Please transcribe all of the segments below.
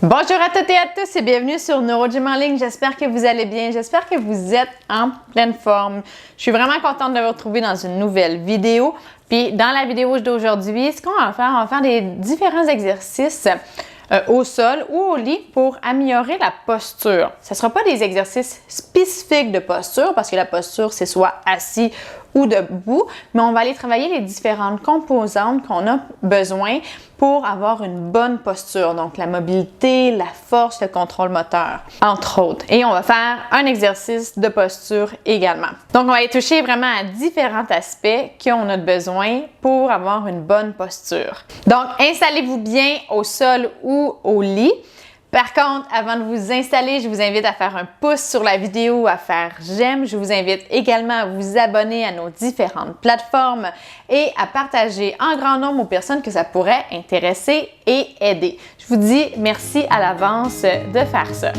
Bonjour à toutes et à tous et bienvenue sur NeuroGym en ligne. J'espère que vous allez bien, j'espère que vous êtes en pleine forme. Je suis vraiment contente de vous retrouver dans une nouvelle vidéo. Puis dans la vidéo d'aujourd'hui, ce qu'on va faire des différents exercices au sol ou au lit pour améliorer la posture. Ce ne sera pas des exercices spécifiques de posture parce que la posture, c'est soit assis ou debout, mais on va aller travailler les différentes composantes qu'on a besoin pour avoir une bonne posture. Donc, la mobilité, la force, le contrôle moteur, entre autres. Et on va faire un exercice de posture également. Donc, on va aller toucher vraiment à différents aspects qu'on a besoin pour avoir une bonne posture. Donc, installez-vous bien au sol ou au lit. Par contre, avant de vous installer, je vous invite à faire un pouce sur la vidéo, à faire j'aime. Je vous invite également à vous abonner à nos différentes plateformes et à partager en grand nombre aux personnes que ça pourrait intéresser et aider. Je vous dis merci à l'avance de faire ça.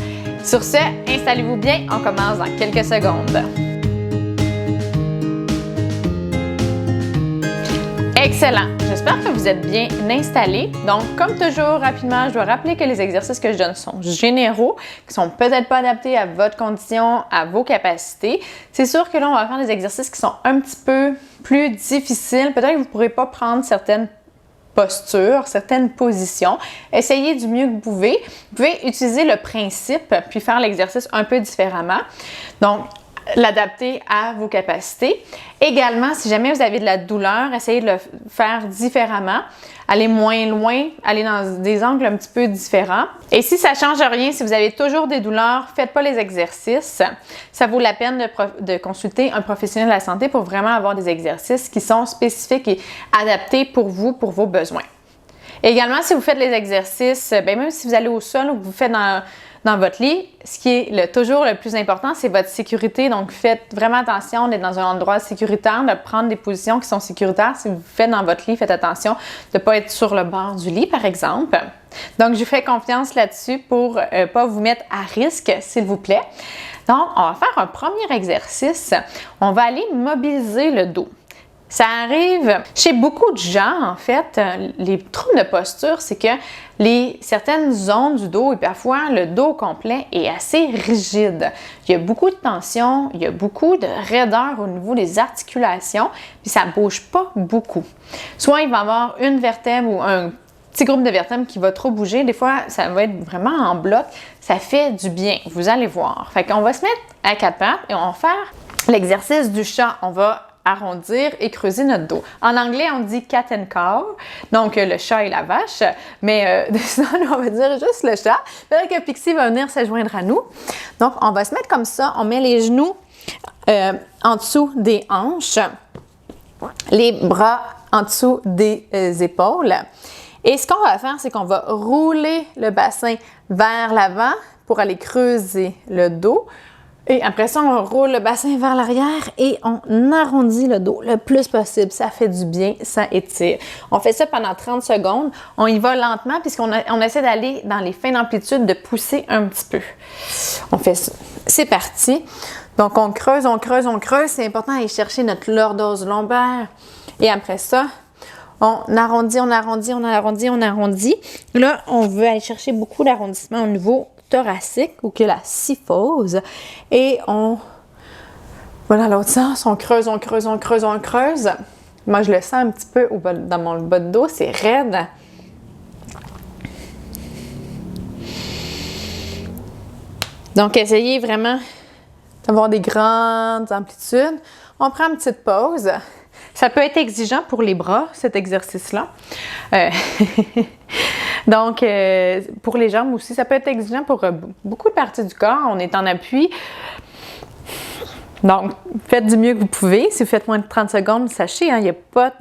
Sur ce, installez-vous bien, on commence dans quelques secondes. Excellent! J'espère que vous êtes bien installés. Donc, comme toujours, rapidement, je dois rappeler que les exercices que je donne sont généraux, qui sont peut-être pas adaptés à votre condition, à vos capacités. C'est sûr que là, on va faire des exercices qui sont un petit peu plus difficiles. Peut-être que vous ne pourrez pas prendre certaines postures, certaines positions. Essayez du mieux que vous pouvez. Vous pouvez utiliser le principe puis faire l'exercice un peu différemment. Donc, l'adapter à vos capacités. Également, si jamais vous avez de la douleur, essayez de le faire différemment. Allez moins loin, allez dans des angles un petit peu différents. Et si ça ne change rien, si vous avez toujours des douleurs, faites pas les exercices. Ça vaut la peine de consulter un professionnel de la santé pour vraiment avoir des exercices qui sont spécifiques et adaptés pour vous, pour vos besoins. Également, si vous faites les exercices, même si vous allez au sol ou que vous faites dans votre lit, ce qui est toujours le plus important, c'est votre sécurité. Donc, faites vraiment attention d'être dans un endroit sécuritaire, de prendre des positions qui sont sécuritaires. Si vous faites dans votre lit, faites attention de ne pas être sur le bord du lit, par exemple. Donc, je vous fais confiance là-dessus pour ne pas vous mettre à risque, s'il vous plaît. Donc, on va faire un premier exercice. On va aller mobiliser le dos. Ça arrive chez beaucoup de gens, en fait, les troubles de posture, c'est que certaines zones du dos et parfois le dos complet est assez rigide. Il y a beaucoup de tension, il y a beaucoup de raideur au niveau des articulations, puis ça ne bouge pas beaucoup. Soit il va y avoir une vertèbre ou un petit groupe de vertèbres qui va trop bouger. Des fois, ça va être vraiment en bloc. Ça fait du bien, vous allez voir. Fait qu'on va se mettre à quatre pattes et on va faire l'exercice du chat. On va arrondir et creuser notre dos. En anglais, on dit cat and cow, donc le chat et la vache, mais sinon, on va dire juste le chat. Peut-être que Pixie va venir se joindre à nous. Donc, on va se mettre comme ça, on met les genoux en dessous des hanches, les bras en dessous des épaules. Et ce qu'on va faire, c'est qu'on va rouler le bassin vers l'avant pour aller creuser le dos. Et après ça, on roule le bassin vers l'arrière et on arrondit le dos le plus possible. Ça fait du bien, ça étire. On fait ça pendant 30 secondes. On y va lentement puisqu'on essaie d'aller dans les fins d'amplitude, de pousser un petit peu. On fait ça. C'est parti. Donc, on creuse, on creuse, on creuse. C'est important d'aller chercher notre lordose lombaire. Et après ça, on arrondit, on arrondit, on arrondit, on arrondit. Là, on veut aller chercher beaucoup d'arrondissement au niveau thoracique ou que la syphose et on va dans l'autre sens, on creuse, on creuse, on creuse, on creuse. Moi, je le sens un petit peu dans mon bas de dos, c'est raide. Donc, essayez vraiment d'avoir des grandes amplitudes. On prend une petite pause. Ça peut être exigeant pour les bras, cet exercice-là. Donc, pour les jambes aussi, ça peut être exigeant pour beaucoup de parties du corps. On est en appui. Donc, faites du mieux que vous pouvez. Si vous faites moins de 30 secondes, sachez, il n'y a pas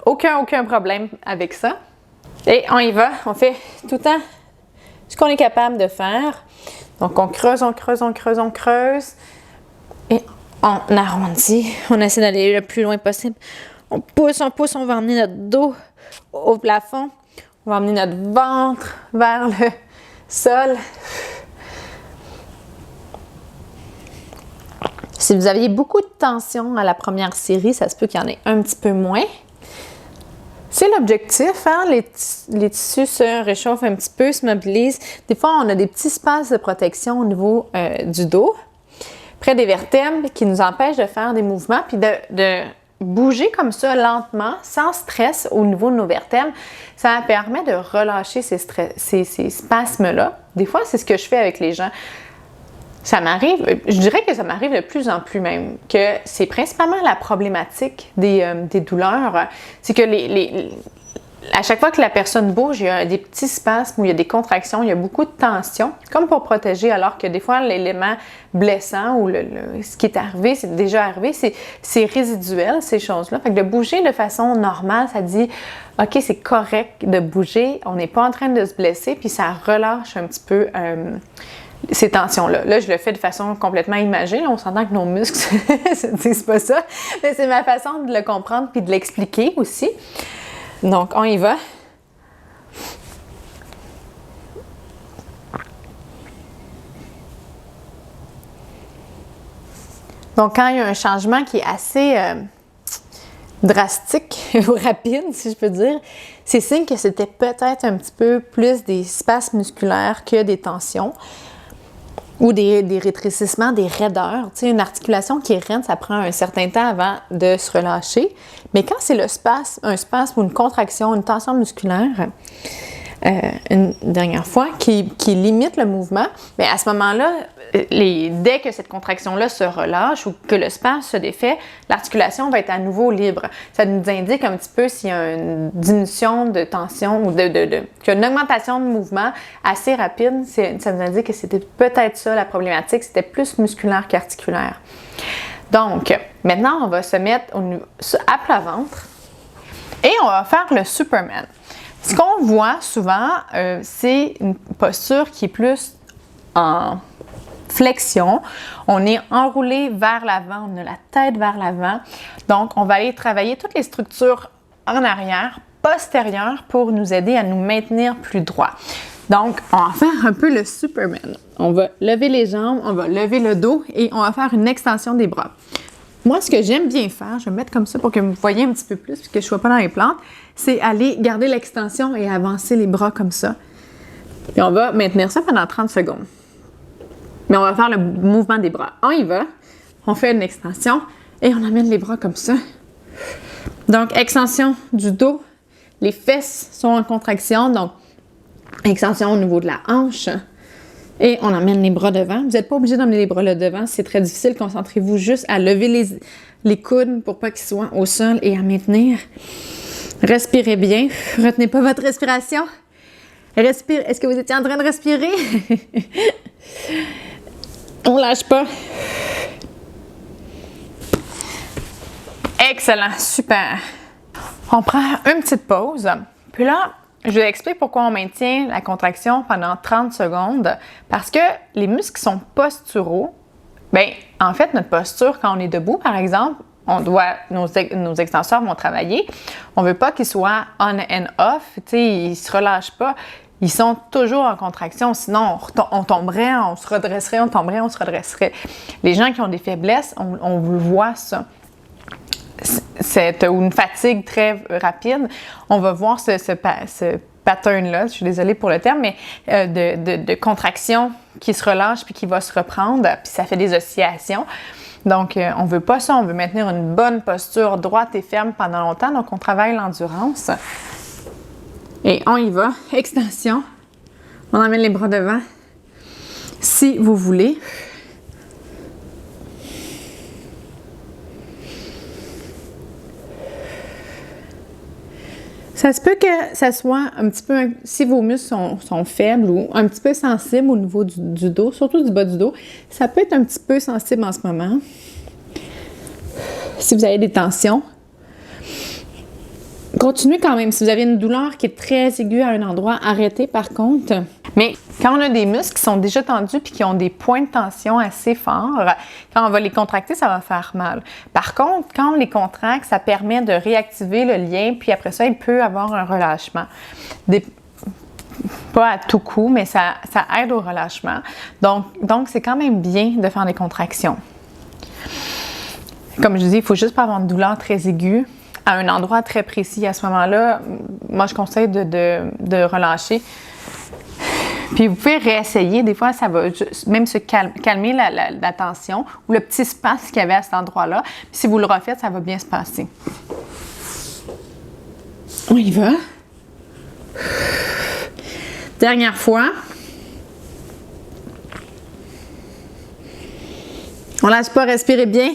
aucun problème avec ça. Et on y va. On fait tout le temps ce qu'on est capable de faire. Donc, on creuse, on creuse, on creuse, on creuse. Et on arrondit. On essaie d'aller le plus loin possible. On pousse, on va emmener notre dos au plafond. On va emmener notre ventre vers le sol. Si vous aviez beaucoup de tension à la première série, ça se peut qu'il y en ait un petit peu moins. C'est l'objectif, hein? Les tissus se réchauffent un petit peu, se mobilisent. Des fois, on a des petits espaces de protection au niveau du dos, près des vertèbres, qui nous empêchent de faire des mouvements, puis de bouger comme ça lentement, sans stress au niveau de nos vertèbres. Ça permet de relâcher ces spasmes-là. Des fois, c'est ce que je fais avec les gens. Ça m'arrive, je dirais que ça m'arrive de plus en plus même, que c'est principalement la problématique des douleurs. C'est que à chaque fois que la personne bouge, il y a des petits spasmes où il y a des contractions, il y a beaucoup de tension, comme pour protéger, alors que des fois, l'élément blessant ou ce qui est arrivé, c'est déjà arrivé, c'est résiduel, ces choses-là. Fait que de bouger de façon normale, ça dit « OK, c'est correct de bouger, on n'est pas en train de se blesser », puis ça relâche un petit peu ces tensions-là. Là, je le fais de façon complètement imagée. Là, on s'entend que nos muscles, c'est pas ça. Mais c'est ma façon de le comprendre puis de l'expliquer aussi. Donc, on y va. Donc, quand il y a un changement qui est assez drastique ou rapide, si je peux dire, c'est signe que c'était peut-être un petit peu plus des spasmes musculaires que des tensions. Ou des rétrécissements, des raideurs. Tu sais, une articulation qui est raide, ça prend un certain temps avant de se relâcher. Mais quand c'est un spasme ou une contraction, une tension musculaire, une dernière fois, qui limite le mouvement, bien à ce moment-là, dès que cette contraction-là se relâche ou que le spasme se défait, l'articulation va être à nouveau libre. Ça nous indique un petit peu s'il y a une diminution de tension ou qu'il y a une augmentation de mouvement assez rapide. Ça nous indique que c'était peut-être ça la problématique, c'était plus musculaire qu'articulaire. Donc, maintenant, on va se mettre à plat ventre et on va faire le Superman. Ce qu'on voit souvent, c'est une posture qui est plus en flexion. On est enroulé vers l'avant, on a la tête vers l'avant. Donc, on va aller travailler toutes les structures en arrière, postérieures, pour nous aider à nous maintenir plus droit. Donc, on va faire un peu le Superman. On va lever les jambes, on va lever le dos et on va faire une extension des bras. Moi, ce que j'aime bien faire, je vais me mettre comme ça pour que vous voyez un petit peu plus, que je ne sois pas dans les plantes, c'est aller garder l'extension et avancer les bras comme ça. Puis on va maintenir ça pendant 30 secondes. Mais on va faire le mouvement des bras. On y va, on fait une extension et on amène les bras comme ça. Donc, extension du dos, les fesses sont en contraction, donc extension au niveau de la hanche. Et on emmène les bras devant. Vous n'êtes pas obligé d'emmener les bras là devant, c'est très difficile. Concentrez-vous juste à lever les coudes pour pas qu'ils soient au sol et à maintenir. Respirez bien. Retenez pas votre respiration. Respire. Est-ce que vous étiez en train de respirer? On lâche pas. Excellent. Super. On prend une petite pause. Puis là, je vous explique pourquoi on maintient la contraction pendant 30 secondes. Parce que les muscles qui sont posturaux, bien, en fait, notre posture, quand on est debout, par exemple, nos extenseurs vont travailler. On ne veut pas qu'ils soient on and off, tu sais, ils ne se relâchent pas. Ils sont toujours en contraction, sinon on tomberait, on se redresserait, on tomberait, on se redresserait. Les gens qui ont des faiblesses, on voit ça. Ou une fatigue très rapide, on va voir ce pattern-là, je suis désolée pour le terme, mais de contraction qui se relâche puis qui va se reprendre, puis ça fait des oscillations. Donc, on ne veut pas ça, on veut maintenir une bonne posture droite et ferme pendant longtemps, donc on travaille l'endurance. Et on y va, extension, on emmène les bras devant, si vous voulez. Ça se peut que ça soit un petit peu, si vos muscles sont faibles ou un petit peu sensibles au niveau du dos, surtout du bas du dos, ça peut être un petit peu sensible en ce moment. Si vous avez des tensions, continuez quand même. Si vous avez une douleur qui est très aiguë à un endroit, arrêtez par contre. Mais quand on a des muscles qui sont déjà tendus puis qui ont des points de tension assez forts, quand on va les contracter, ça va faire mal. Par contre, quand on les contracte, ça permet de réactiver le lien, puis après ça, il peut avoir un relâchement. Pas à tout coup, mais ça aide au relâchement. Donc, c'est quand même bien de faire des contractions. Comme je dis, il ne faut juste pas avoir une douleur très aiguë. à un endroit très précis. À ce moment-là, moi, je conseille de relâcher. Puis vous pouvez réessayer. Des fois, ça va même se calmer la tension ou le petit espace qu'il y avait à cet endroit-là. Puis si vous le refaites, ça va bien se passer. On y va. Dernière fois. On lâche pas, respirez bien.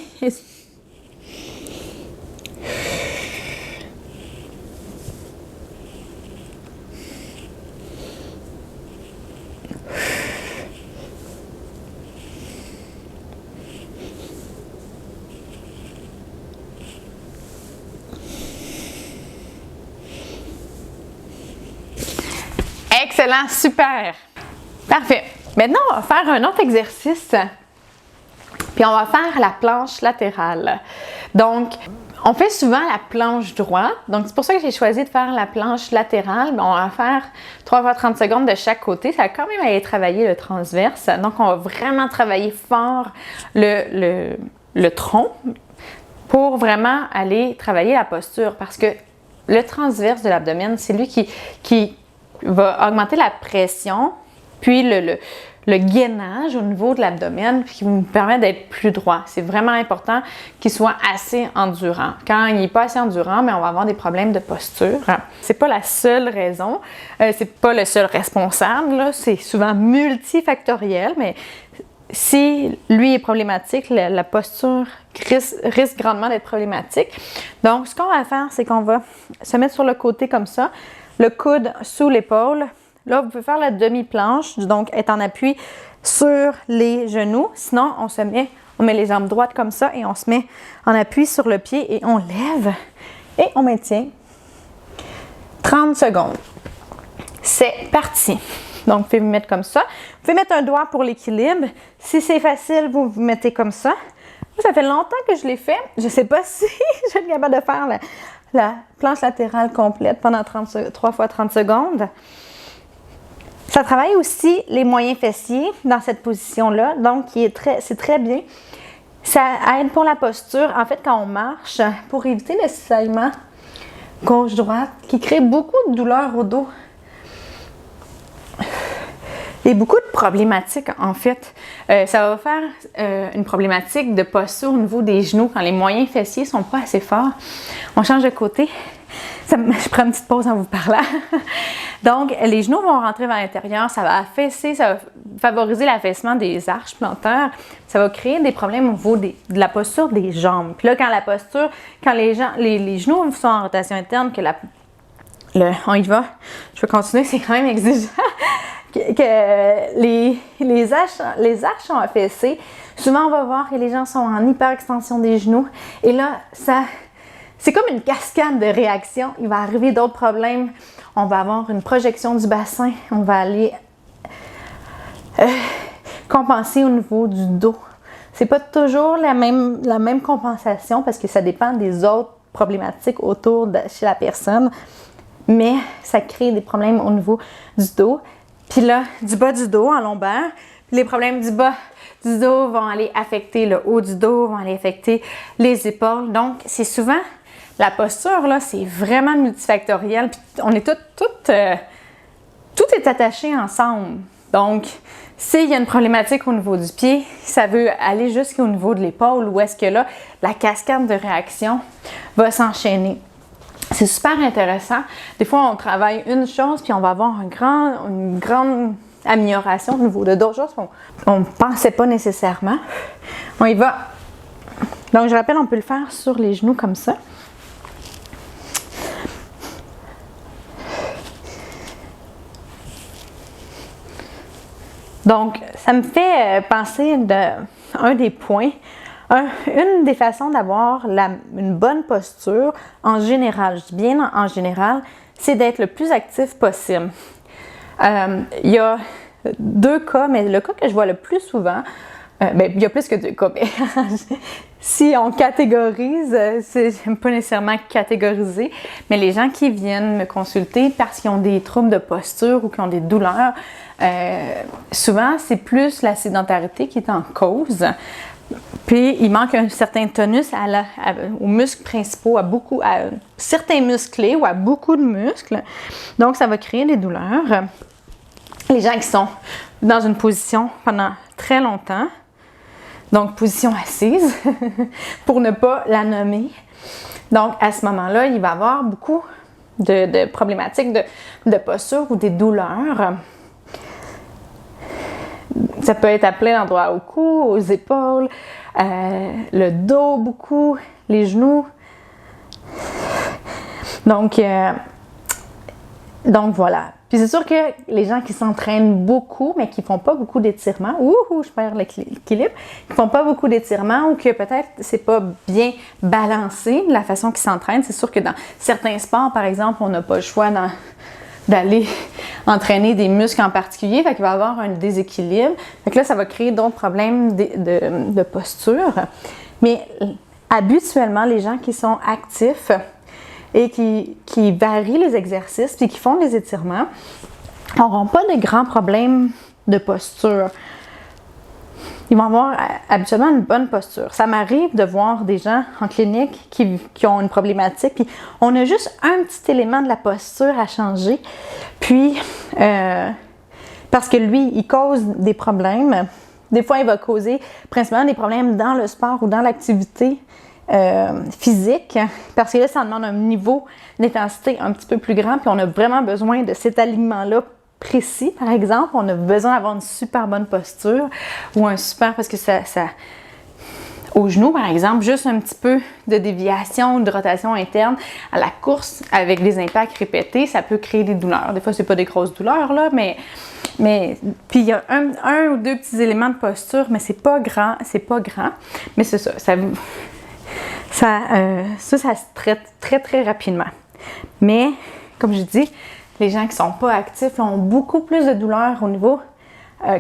Excellent, super. Parfait. Maintenant, on va faire un autre exercice. Puis on va faire la planche latérale. Donc, on fait souvent la planche droite. Donc, c'est pour ça que j'ai choisi de faire la planche latérale. On va faire 3 fois 30 secondes de chaque côté. Ça va quand même aller travailler le transverse. Donc, on va vraiment travailler fort le tronc pour vraiment aller travailler la posture. Parce que le transverse de l'abdomen, c'est lui qui va augmenter la pression, puis le gainage au niveau de l'abdomen, puis qui nous permet d'être plus droit. C'est vraiment important qu'il soit assez endurant. Quand il n'est pas assez endurant, mais on va avoir des problèmes de posture. C'est pas la seule raison, c'est pas le seul responsable, là. C'est souvent multifactoriel, mais si lui est problématique, la posture risque grandement d'être problématique. Donc, ce qu'on va faire, c'est qu'on va se mettre sur le côté comme ça, le coude sous l'épaule. Là, vous pouvez faire la demi-planche, donc être en appui sur les genoux. Sinon, on met les jambes droites comme ça et on se met en appui sur le pied et on lève et on maintient 30 secondes. C'est parti. Donc, vous pouvez vous mettre comme ça. Vous pouvez mettre un doigt pour l'équilibre. Si c'est facile, vous vous mettez comme ça. Ça fait longtemps que je l'ai fait. Je ne sais pas si je vais être capable de faire la planche latérale complète pendant 3 fois 30 secondes. Ça travaille aussi les moyens fessiers dans cette position-là, donc c'est très bien. Ça aide pour la posture. En fait, quand on marche, pour éviter le cisaillement gauche-droite, qui crée beaucoup de douleur au dos et beaucoup de problématiques, en fait. Ça va faire une problématique de posture au niveau des genoux quand les moyens fessiers ne sont pas assez forts. On change de côté. Je prends une petite pause en vous parlant. Donc, les genoux vont rentrer vers l'intérieur, ça va affaisser, ça va favoriser l'affaissement des arches plantaires. Ça va créer des problèmes au niveau de la posture des jambes. Puis là, quand les genoux sont en rotation interne, on y va, je vais continuer, c'est quand même exigeant. Que les arches sont affaissées. Souvent, on va voir que les gens sont en hyperextension des genoux. Et là, c'est comme une cascade de réactions. Il va arriver d'autres problèmes. On va avoir une projection du bassin. On va aller compenser au niveau du dos. C'est pas toujours la même compensation parce que ça dépend des autres problématiques autour chez la personne. Mais ça crée des problèmes au niveau du dos. Puis là, du bas du dos en lombaire. Puis les problèmes du bas du dos vont aller affecter le haut du dos, vont aller affecter les épaules. Donc, c'est souvent la posture, là, c'est vraiment multifactoriel. Puis on est tout est attaché ensemble. Donc, s'il y a une problématique au niveau du pied, ça veut aller jusqu'au niveau de l'épaule, où est-ce que là, la cascade de réaction va s'enchaîner. C'est super intéressant. Des fois, on travaille une chose, puis on va avoir une grande amélioration au niveau de d'autres choses qu'on ne pensait pas nécessairement. On y va. Donc, je rappelle, on peut le faire sur les genoux comme ça. Donc, ça me fait penser un des points. Une des façons d'avoir une bonne posture, en général, je dis bien en général, c'est d'être le plus actif possible. Il y a 2 cas, mais le cas que je vois le plus souvent, il y a plus que 2 cas, mais si on catégorise, j'aime pas nécessairement catégoriser, mais les gens qui viennent me consulter parce qu'ils ont des troubles de posture ou qui ont des douleurs, souvent c'est plus la sédentarité qui est en cause. Puis, il manque un certain tonus aux muscles principaux, à certains musclés ou à beaucoup de muscles. Donc, ça va créer des douleurs. Les gens qui sont dans une position pendant très longtemps, donc position assise, pour ne pas la nommer. Donc, à ce moment-là, il va y avoir beaucoup de problématiques de posture ou des douleurs. Ça peut être à plein d'endroits, au cou, aux épaules, le dos beaucoup, les genoux. Donc voilà. Puis c'est sûr que les gens qui s'entraînent beaucoup, mais qui ne font pas beaucoup d'étirements, je perds l'équilibre, qui ne font pas beaucoup d'étirements ou que peut-être c'est pas bien balancé la façon qu'ils s'entraînent. C'est sûr que dans certains sports, par exemple, on n'a pas le choix d'aller entraîner des muscles en particulier, fait qu'il va y avoir un déséquilibre. Fait que là, ça va créer d'autres problèmes de posture. Mais habituellement, les gens qui sont actifs et qui varient les exercices puis qui font des étirements n'auront pas de grands problèmes de posture. Ils vont avoir habituellement une bonne posture. Ça m'arrive de voir des gens en clinique qui ont une problématique, puis on a juste un petit élément de la posture à changer, puis parce que lui, il cause des problèmes. Des fois, il va causer principalement des problèmes dans le sport ou dans l'activité physique, parce que là, ça demande un niveau d'intensité un petit peu plus grand, puis on a vraiment besoin de cet alignement-là précis, par exemple. On a besoin d'avoir une super bonne posture ou parce que ça au genou, par exemple, juste un petit peu de déviation, de rotation interne à la course avec des impacts répétés, ça peut créer des douleurs. Des fois, c'est pas des grosses douleurs, là, mais puis il y a un ou deux petits éléments de posture, mais c'est pas grand. Mais c'est ça. Ça se traite très, très rapidement. Mais, comme je dis, les gens qui ne sont pas actifs ont beaucoup plus de douleurs au niveau,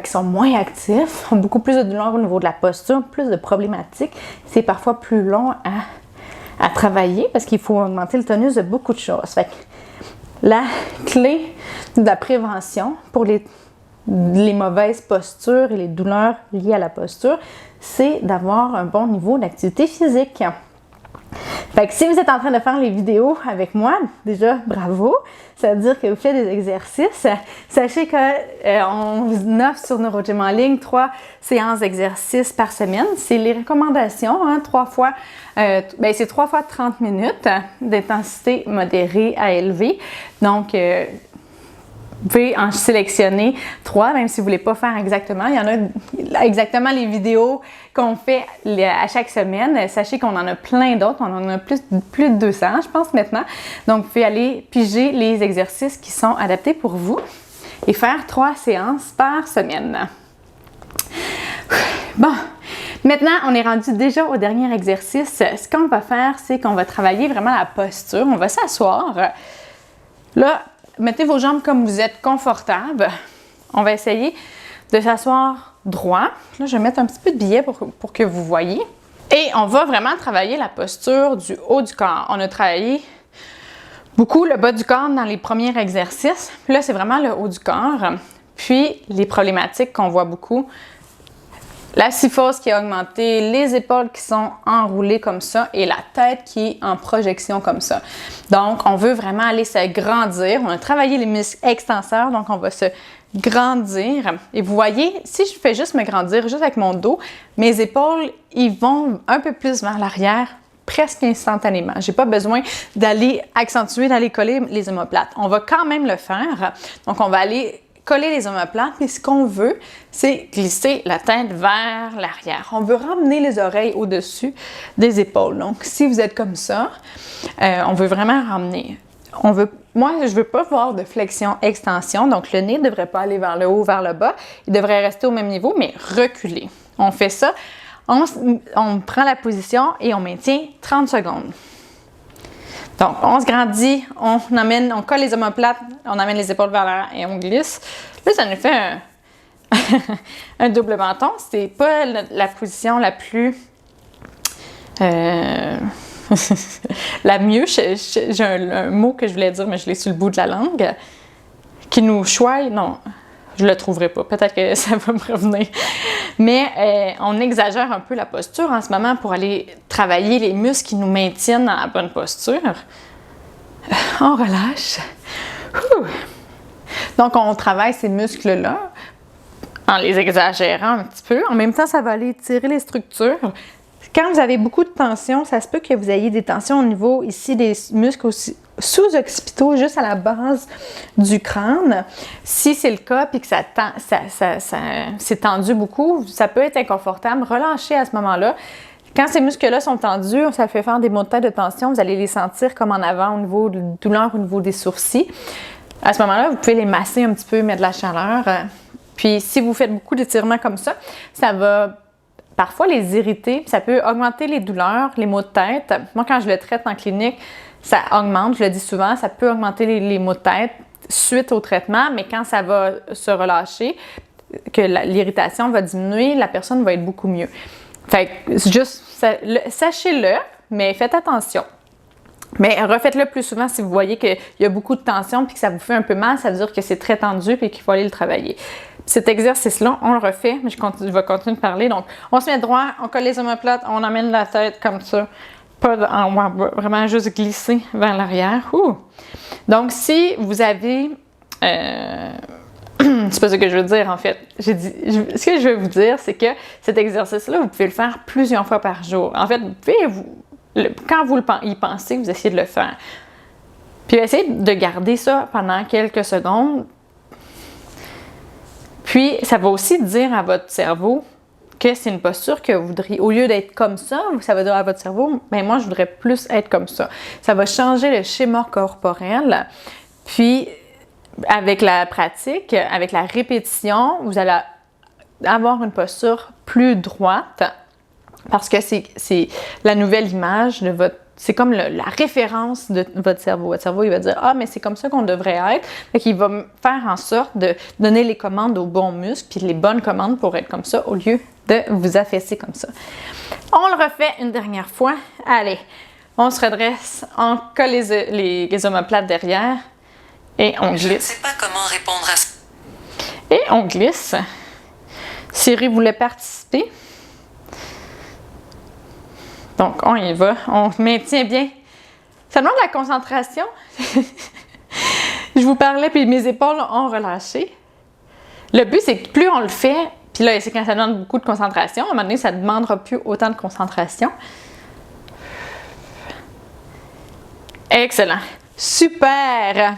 qui sont moins actifs, ont beaucoup plus de douleurs au niveau de la posture, plus de problématiques. C'est parfois plus long à travailler parce qu'il faut augmenter le tonus de beaucoup de choses. Fait que la clé de la prévention pour les mauvaises postures et les douleurs liées à la posture, c'est d'avoir un bon niveau d'activité physique. Fait que si vous êtes en train de faire les vidéos avec moi, déjà bravo, ça veut dire que vous faites des exercices. Sachez qu'on vous offre sur NeuroGym en ligne 3 séances d'exercices par semaine. C'est les recommandations, hein, 3 fois 30 minutes d'intensité modérée à élevée. Donc, vous pouvez en sélectionner 3, même si vous ne voulez pas faire exactement. Il y en a exactement les vidéos qu'on fait à chaque semaine. Sachez qu'on en a plein d'autres. On en a plus de 200, je pense, maintenant. Donc, vous pouvez aller piger les exercices qui sont adaptés pour vous et faire 3 séances par semaine. Bon, maintenant, on est rendu déjà au dernier exercice. Ce qu'on va faire, c'est qu'on va travailler vraiment la posture. On va s'asseoir. Là, mettez vos jambes comme vous êtes confortable. On va essayer de s'asseoir droit. Là, je vais mettre un petit peu de biais pour que vous voyez. Et on va vraiment travailler la posture du haut du corps. On a travaillé beaucoup le bas du corps dans les premiers exercices. Puis là, c'est vraiment le haut du corps. Puis, les problématiques qu'on voit beaucoup, la syphose qui a augmenté, les épaules qui sont enroulées comme ça et la tête qui est en projection comme ça. Donc, on veut vraiment aller se grandir. On a travaillé les muscles extenseurs, donc on va se grandir. Et vous voyez, si je fais juste me grandir, juste avec mon dos, mes épaules, ils vont un peu plus vers l'arrière, presque instantanément. J'ai pas besoin d'aller accentuer, d'aller coller les omoplates. On va quand même le faire. Donc, on va aller coller les omoplates, mais ce qu'on veut, c'est glisser la tête vers l'arrière. On veut ramener les oreilles au-dessus des épaules. Donc, si vous êtes comme ça, on veut vraiment ramener. Moi, je ne veux pas voir de flexion-extension, donc le nez ne devrait pas aller vers le haut, vers le bas. Il devrait rester au même niveau, mais reculer. On fait ça, on prend la position et on maintient 30 secondes. Donc, on se grandit, on colle les omoplates, on amène les épaules vers l'arrière et on glisse. Là, ça nous fait un double menton. C'est pas la position la plus... la mieux. J'ai un mot que je voulais dire, mais je l'ai sur le bout de la langue. Qui nous choie, non. je le trouverai pas. Peut-être que ça va me revenir. Mais on exagère un peu la posture en ce moment pour aller travailler les muscles qui nous maintiennent dans la bonne posture. On relâche. Donc, on travaille ces muscles-là en les exagérant un petit peu. En même temps, ça va aller tirer les structures. Quand vous avez beaucoup de tension, ça se peut que vous ayez des tensions au niveau ici des muscles aussi sous-occipitaux, juste à la base du crâne. Si c'est le cas et que ça s'est tendu beaucoup, ça peut être inconfortable. Relâchez à ce moment-là. Quand ces muscles-là sont tendus, ça fait faire des maux de tête de tension. Vous allez les sentir comme en avant au niveau de douleur, au niveau des sourcils. À ce moment-là, vous pouvez les masser un petit peu, mettre de la chaleur. Puis si vous faites beaucoup d'étirements comme ça, ça va parfois les irriter. Ça peut augmenter les douleurs, les maux de tête. Moi, quand je le traite en clinique, ça augmente, je le dis souvent, ça peut augmenter les maux de tête suite au traitement, mais quand ça va se relâcher, que l'irritation va diminuer, la personne va être beaucoup mieux. Fait que juste, sachez-le, mais faites attention. Mais refaites-le plus souvent si vous voyez qu'il y a beaucoup de tension puis que ça vous fait un peu mal, ça veut dire que c'est très tendu et qu'il faut aller le travailler. Cet exercice-là, on le refait, mais je vais continuer de parler. Donc, on se met droit, on colle les omoplates, on emmène la tête comme ça. On va vraiment juste glisser vers l'arrière. Donc, si vous avez... c'est pas ce que je veux dire, en fait. Ce que je veux vous dire, c'est que cet exercice-là, vous pouvez le faire plusieurs fois par jour. En fait, quand vous y pensez, vous essayez de le faire. Puis, essayez de garder ça pendant quelques secondes. Puis, ça va aussi dire à votre cerveau que c'est une posture que vous voudriez, au lieu d'être comme ça, ça va dire à votre cerveau, mais moi, je voudrais plus être comme ça. Ça va changer le schéma corporel. Puis, avec la pratique, avec la répétition, vous allez avoir une posture plus droite parce que c'est la nouvelle image de votre... C'est comme la référence de votre cerveau. Votre cerveau, il va dire « Ah, mais c'est comme ça qu'on devrait être. » Fait qu'il va faire en sorte de donner les commandes aux bons muscles puis les bonnes commandes pour être comme ça au lieu de vous affaisser comme ça. On le refait une dernière fois. Allez, on se redresse, on colle les omoplates derrière et on glisse. Je ne sais pas comment répondre à ça. Et on glisse. Siri voulait participer. Donc, on y va. On maintient bien. Ça demande de la concentration. Je vous parlais, puis mes épaules ont relâché. Le but, c'est que plus on le fait, puis là, c'est quand ça demande beaucoup de concentration. À un moment donné, ça ne demandera plus autant de concentration. Excellent. Super!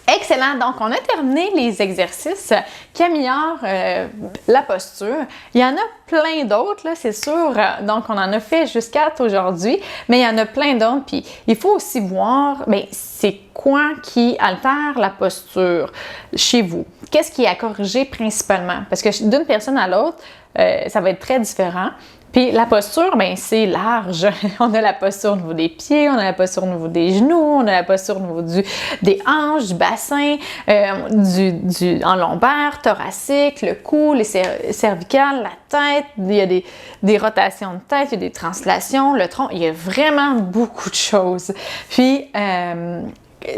Excellent! Donc, on a terminé les exercices qui améliorent la posture. Il y en a plein d'autres, là, c'est sûr. Donc, on en a fait jusqu'à aujourd'hui, mais il y en a plein d'autres. Puis, il faut aussi voir, bien, c'est quoi qui altère la posture chez vous? Qu'est-ce qui est à corriger principalement? Parce que d'une personne à l'autre, ça va être très différent. Puis la posture, bien, c'est large. On a la posture au niveau des pieds, on a la posture au niveau des genoux, on a la posture au niveau des hanches, du bassin, en lombaire, thoracique, le cou, les cervicales, la tête. Il y a des rotations de tête, il y a des translations, le tronc. Il y a vraiment beaucoup de choses. Puis,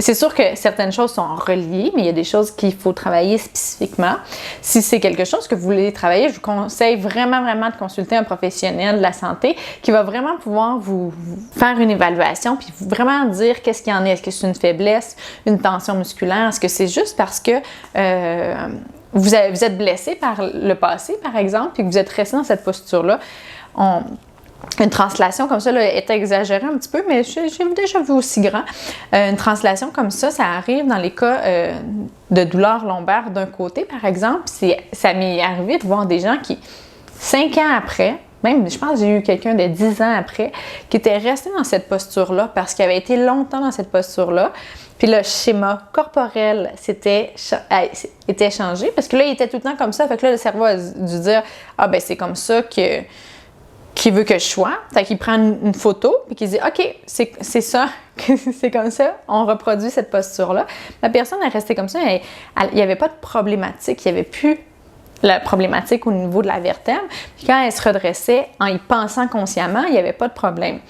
c'est sûr que certaines choses sont reliées, mais il y a des choses qu'il faut travailler spécifiquement. Si c'est quelque chose que vous voulez travailler, je vous conseille vraiment de consulter un professionnel de la santé qui va vraiment pouvoir vous faire une évaluation puis vraiment dire qu'est-ce qu'il y en est. Est-ce que c'est une faiblesse, une tension musculaire? Est-ce que c'est juste parce que vous êtes blessé par le passé, par exemple, puis que vous êtes resté dans cette posture-là? Une translation comme ça là, est exagérée un petit peu, mais j'ai déjà vu aussi grand. Une translation comme ça arrive dans les cas de douleur lombaire d'un côté, par exemple. Ça m'est arrivé de voir des gens qui, 5 ans après, même je pense que j'ai eu quelqu'un de 10 ans après, qui était resté dans cette posture-là parce qu'il avait été longtemps dans cette posture-là. Puis le schéma corporel était changé parce que là, il était tout le temps comme ça. Fait que là, le cerveau a dû dire « Ah, ben c'est comme ça qu'il veut que je sois. » Fait qu'il prend une photo et qu'il dit « OK, c'est ça, c'est comme ça, on reproduit cette posture-là. » La personne est restée comme ça, il n'y avait pas de problématique, il n'y avait plus la problématique au niveau de la vertèbre. Puis quand elle se redressait en y pensant consciemment, il n'y avait pas de problème.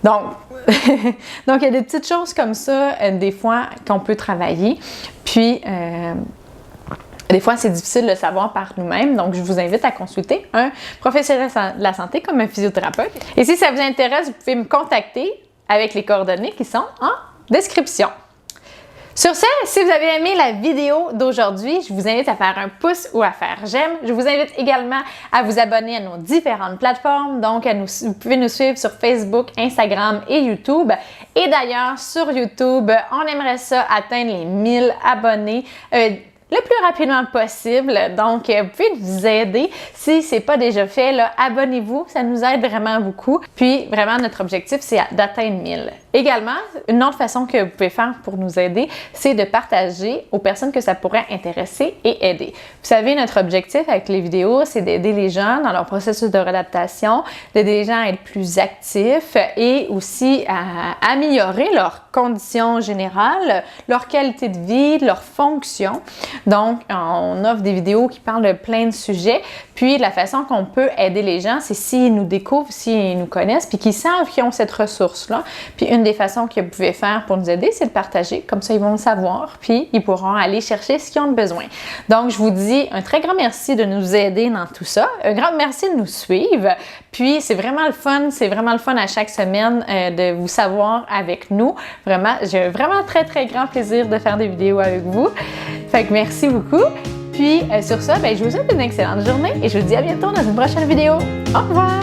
Donc, il y a des petites choses comme ça, des fois, qu'on peut travailler. Puis, Des fois, c'est difficile de le savoir par nous-mêmes, donc je vous invite à consulter un professionnel de la santé comme un physiothérapeute. Et si ça vous intéresse, vous pouvez me contacter avec les coordonnées qui sont en description. Sur ce, si vous avez aimé la vidéo d'aujourd'hui, je vous invite à faire un pouce ou à faire j'aime. Je vous invite également à vous abonner à nos différentes plateformes. Donc, vous pouvez nous suivre sur Facebook, Instagram et YouTube. Et d'ailleurs, sur YouTube, on aimerait ça atteindre les 1000 abonnés. Le plus rapidement possible. Donc, vous pouvez nous aider. Si ce n'est pas déjà fait, là, abonnez-vous. Ça nous aide vraiment beaucoup. Puis, vraiment, notre objectif, c'est d'atteindre 1000. Également, une autre façon que vous pouvez faire pour nous aider, c'est de partager aux personnes que ça pourrait intéresser et aider. Vous savez, notre objectif avec les vidéos, c'est d'aider les gens dans leur processus de réadaptation, d'aider les gens à être plus actifs et aussi à améliorer leurs conditions générales, leur qualité de vie, leur fonction. Donc, on offre des vidéos qui parlent de plein de sujets. Puis, la façon qu'on peut aider les gens, c'est s'ils nous découvrent, s'ils nous connaissent, puis qu'ils savent qu'ils ont cette ressource-là. Puis, une des façons que vous pouvez faire pour nous aider, c'est de partager. Comme ça, ils vont le savoir, puis ils pourront aller chercher ce qu'ils ont besoin. Donc, je vous dis un très grand merci de nous aider dans tout ça. Un grand merci de nous suivre. Puis, c'est vraiment le fun à chaque semaine de vous savoir avec nous. Vraiment, j'ai vraiment très, très grand plaisir de faire des vidéos avec vous. Fait que merci beaucoup. Puis, sur ça, je vous souhaite une excellente journée et je vous dis à bientôt dans une prochaine vidéo. Au revoir!